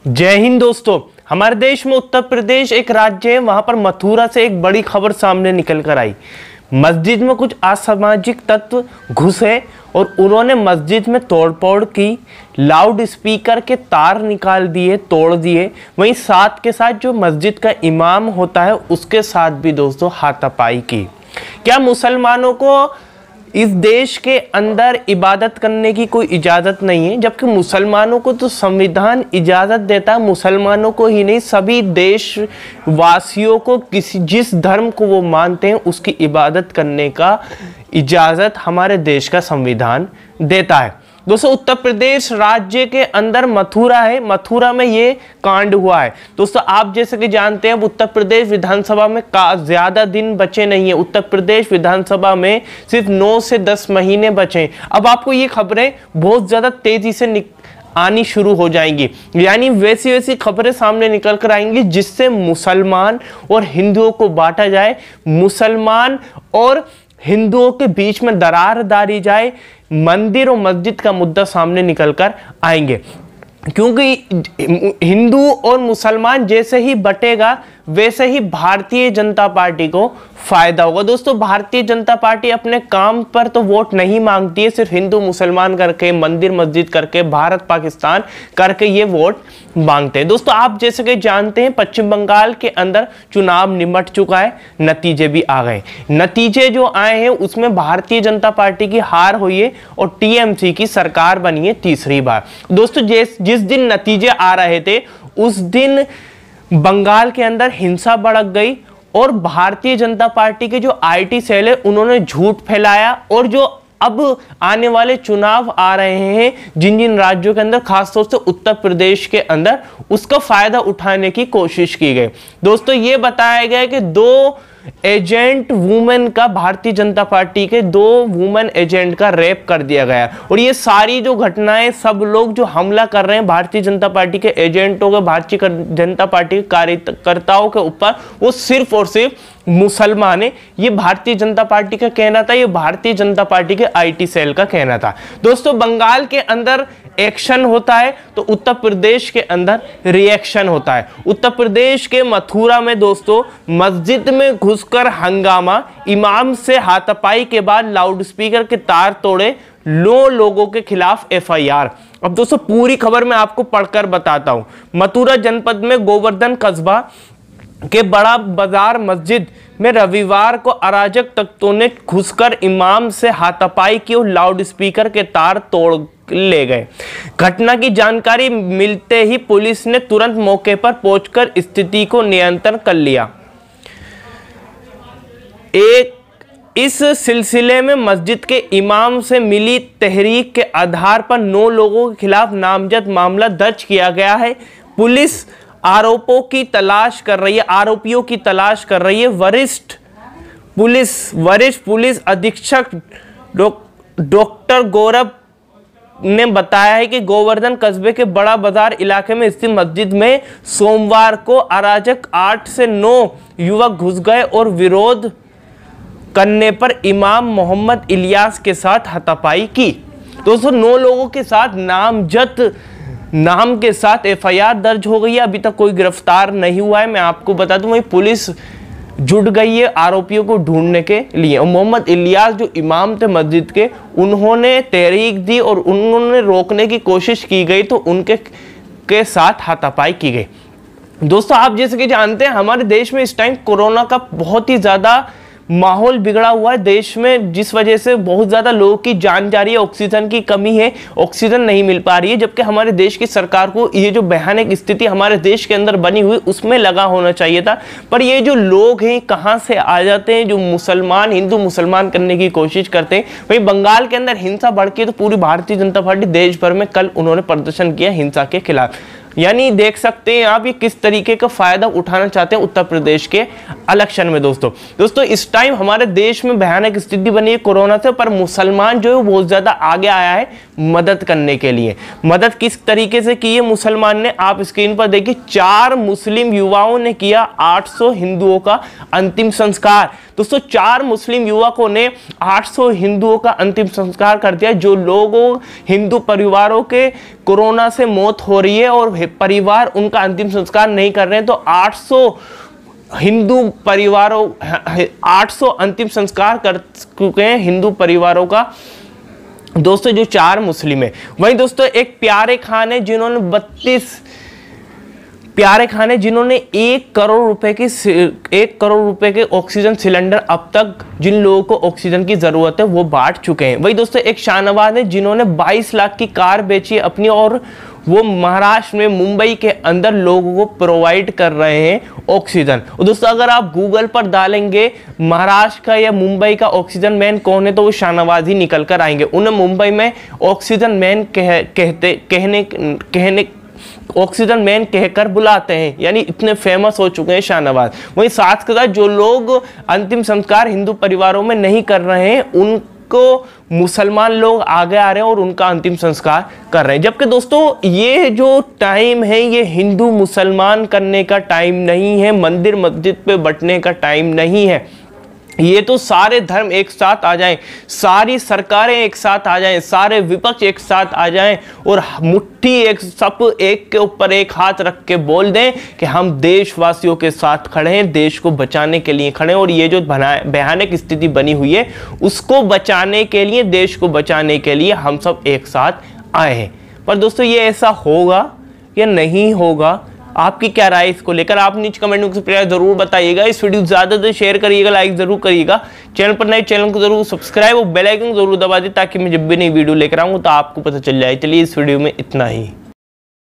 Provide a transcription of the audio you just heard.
जय हिंद दोस्तों। हमारे देश में उत्तर प्रदेश एक राज्य है, वहां पर मथुरा से एक बड़ी खबर सामने निकल कर आई। मस्जिद में कुछ असामाजिक तत्व घुसे और उन्होंने मस्जिद में तोड़फोड़ की, लाउड स्पीकर के तार निकाल दिए, तोड़ दिए। वहीं साथ के साथ जो मस्जिद का इमाम होता है उसके साथ भी दोस्तों हाथापाई की। क्या मुसलमानों को इस देश के अंदर इबादत करने की कोई इजाज़त नहीं है? जबकि मुसलमानों को तो संविधान इजाज़त देता है, मुसलमानों को ही नहीं सभी देशवासियों को जिस धर्म को वो मानते हैं उसकी इबादत करने का इजाज़त हमारे देश का संविधान देता है। दोस्तों उत्तर प्रदेश राज्य के अंदर मथुरा है, मथुरा में ये कांड हुआ है। दोस्तों आप जैसे कि जानते हैं उत्तर प्रदेश विधानसभा में ज़्यादा दिन बचे नहीं है। उत्तर प्रदेश विधानसभा में सिर्फ 9 से 10 महीने बचे हैं। अब आपको ये खबरें बहुत ज़्यादा तेज़ी से आनी शुरू हो जाएंगी, यानी वैसी वैसी खबरें सामने निकल कर आएंगी जिससे मुसलमान और हिंदुओं को बांटा जाए, मुसलमान और हिंदुओं के बीच में दरार डाली जाए, मंदिर और मस्जिद का मुद्दा सामने निकलकर आएंगे। क्योंकि हिंदू और मुसलमान जैसे ही बटेगा वैसे ही भारतीय जनता पार्टी को फायदा होगा। दोस्तों भारतीय जनता पार्टी अपने काम पर तो वोट नहीं मांगती है, सिर्फ हिंदू मुसलमान करके, मंदिर मस्जिद करके, भारत पाकिस्तान करके ये वोट मांगते हैं। दोस्तों आप जैसे कि जानते हैं पश्चिम बंगाल के अंदर चुनाव निमट चुका है, नतीजे भी आ गए। नतीजे जो आए हैं उसमें भारतीय जनता पार्टी की हार हुई है और टीएमसी की सरकार बनी है तीसरी बार। दोस्तों जिस दिन नतीजे आ रहे थे उस दिन बंगाल के अंदर हिंसा भड़क गई और भारतीय जनता पार्टी के जो आईटी सेल है उन्होंने झूठ फैलाया और जो अब आने वाले चुनाव आ रहे हैं जिन जिन राज्यों के अंदर, खासतौर से उत्तर प्रदेश के अंदर, उसका फायदा उठाने की कोशिश की गई। दोस्तों ये बताया गया कि 2 एजेंट वुमेन का, भारतीय जनता पार्टी के 2 वुमेन एजेंट का रेप कर दिया गया और ये सारी जो घटनाएं, सब लोग जो हमला कर रहे हैं भारतीय जनता पार्टी के एजेंटों के, भारतीय जनता पार्टी के कार्यकर्ताओं के ऊपर, वो सिर्फ और सिर्फ मुसलमान है। ये भारतीय जनता पार्टी का कहना था, ये भारतीय जनता पार्टी के आईटी सेल का कहना था। दोस्तों बंगाल के अंदर एक्शन होता है तो उत्तर प्रदेश के अंदर रिएक्शन होता है। उत्तर प्रदेश के मथुरा में दोस्तों मस्जिद में घुसकर हंगामा, इमाम से हाथापाई के बाद लाउडस्पीकर के तार तोड़े, 9 लोगों के खिलाफ एफआईआर। अब दोस्तों पूरी खबर मैं आपको पढ़कर बताता हूं। मथुरा जनपद में गोवर्धन कस्बा के बड़ा बाजार मस्जिद में रविवार को अराजक तत्वों ने घुसकर इमाम से हाथापाई की और लाउडस्पीकर के तार तोड़ ले गए। घटना की जानकारी मिलते ही पुलिस ने तुरंत मौके पर पहुंचकर स्थिति को नियंत्रण कर लिया। इस सिलसिले में मस्जिद के इमाम से मिली तहरीक के आधार पर 9 लोगों के खिलाफ नामजद मामला दर्ज किया गया है। पुलिस आरोपियों की तलाश कर रही है। वरिष्ठ पुलिस अधीक्षक डॉक्टर गौरव ने बताया है कि गोवर्धन कस्बे के बड़ा बाजार इलाके में स्थित मस्जिद में सोमवार को अराजक 8 से 9 युवक घुस गए और विरोध करने पर इमाम मोहम्मद इलियास के साथ हाथापाई की। दोस्तों 9 लोगों के साथ नाम के साथ एफआईआर दर्ज हो गई है। अभी तक कोई गिरफ्तार नहीं हुआ है। मैं आपको बता दूं वही पुलिस जुट गई है आरोपियों को ढूंढने के लिए। और मोहम्मद इलियास जो इमाम थे मस्जिद के, उन्होंने तहरीक दी और उन्होंने रोकने की कोशिश की गई तो उनके साथ हाथापाई की गई। दोस्तों आप जैसे कि जानते हैं हमारे देश में इस टाइम कोरोना का बहुत ही ज़्यादा माहौल बिगड़ा हुआ है देश में, जिस वजह से बहुत ज़्यादा लोगों की जान जा रही है। ऑक्सीजन की कमी है, ऑक्सीजन नहीं मिल पा रही है, जबकि हमारे देश की सरकार को ये जो भयानक स्थिति हमारे देश के अंदर बनी हुई उसमें लगा होना चाहिए था। पर ये जो लोग हैं कहाँ से आ जाते हैं जो हिंदू मुसलमान करने की कोशिश करते हैं। वहीं बंगाल के अंदर हिंसा भड़की तो पूरी भारतीय जनता पार्टी देश भर में कल उन्होंने प्रदर्शन किया हिंसा के खिलाफ। यानी देख सकते हैं आप ये किस तरीके का फायदा उठाना चाहते हैं उत्तर प्रदेश के इलेक्शन में। दोस्तों इस टाइम हमारे देश में भयानक स्थिति बनी है कोरोना से, पर मुसलमान जो है वो बहुत ज्यादा आगे आया है मदद करने के लिए। मदद किस तरीके से की है मुसलमान ने, आप स्क्रीन पर देखिए। 4 मुस्लिम युवाओं ने किया 800 हिंदुओं का अंतिम संस्कार। दोस्तों 4 मुस्लिम युवकों ने 800 हिंदुओं का अंतिम संस्कार कर दिया। जो लोगों हिंदू परिवारों के कोरोना से मौत हो रही है और परिवार उनका अंतिम संस्कार नहीं कर रहे हैं, तो 800 हिंदू परिवारों 800 अंतिम संस्कार कर चुके हैं हिंदू परिवारों का दोस्तों, जो 4 मुस्लिम है। वहीं दोस्तों एक प्यारे खान है जिन्होंने 1 करोड़ रुपए के ऑक्सीजन सिलेंडर अब तक जिन लोगों को ऑक्सीजन की जरूरत है वो बांट चुके हैं। वही दोस्तों एक शाहनवाज है जिन्होंने 22 लाख की कार बेची अपनी, और वो महाराष्ट्र में मुंबई के अंदर लोगों को प्रोवाइड कर रहे हैं ऑक्सीजन। और दोस्तों अगर आप गूगल पर डालेंगे महाराष्ट्र का या मुंबई का ऑक्सीजन मैन कौन है, तो वो शाहनवाज ही निकल कर आएंगे। उन्हें मुंबई में ऑक्सीजन मैन कहकर बुलाते हैं, यानी इतने फेमस हो चुके हैं शाहनवाज। वहीं साथ के साथ जो लोग अंतिम संस्कार हिंदू परिवारों में नहीं कर रहे हैं, उनको मुसलमान लोग आगे आ रहे हैं और उनका अंतिम संस्कार कर रहे हैं। जबकि दोस्तों ये जो टाइम है ये हिंदू मुसलमान करने का टाइम नहीं है, मंदिर मस्जिद पे बंटने का टाइम नहीं है। ये तो सारे धर्म एक साथ आ जाएं, सारी सरकारें एक साथ आ जाएं, सारे विपक्ष एक साथ आ जाएं और मुट्ठी एक के ऊपर एक हाथ रख के बोल दें कि हम देशवासियों के साथ खड़े हैं, देश को बचाने के लिए खड़े हैं। और ये जो भयानक स्थिति बनी हुई है उसको बचाने के लिए, देश को बचाने के लिए हम सब एक साथ आए हैं। पर दोस्तों ये ऐसा होगा या नहीं होगा, आपकी क्या राय इसको लेकर, आप नीचे कमेंट बॉक्स में जरूर बताइएगा। इस वीडियो ज़्यादा से शेयर करिएगा, लाइक जरूर करिएगा। चैनल पर नए चैनल को जरूर सब्सक्राइब और बेल आइकन जरूर दबा दें ताकि मैं जब भी नई वीडियो लेकर आऊँ तो आपको पता चल जाए। चलिए इस वीडियो में इतना ही।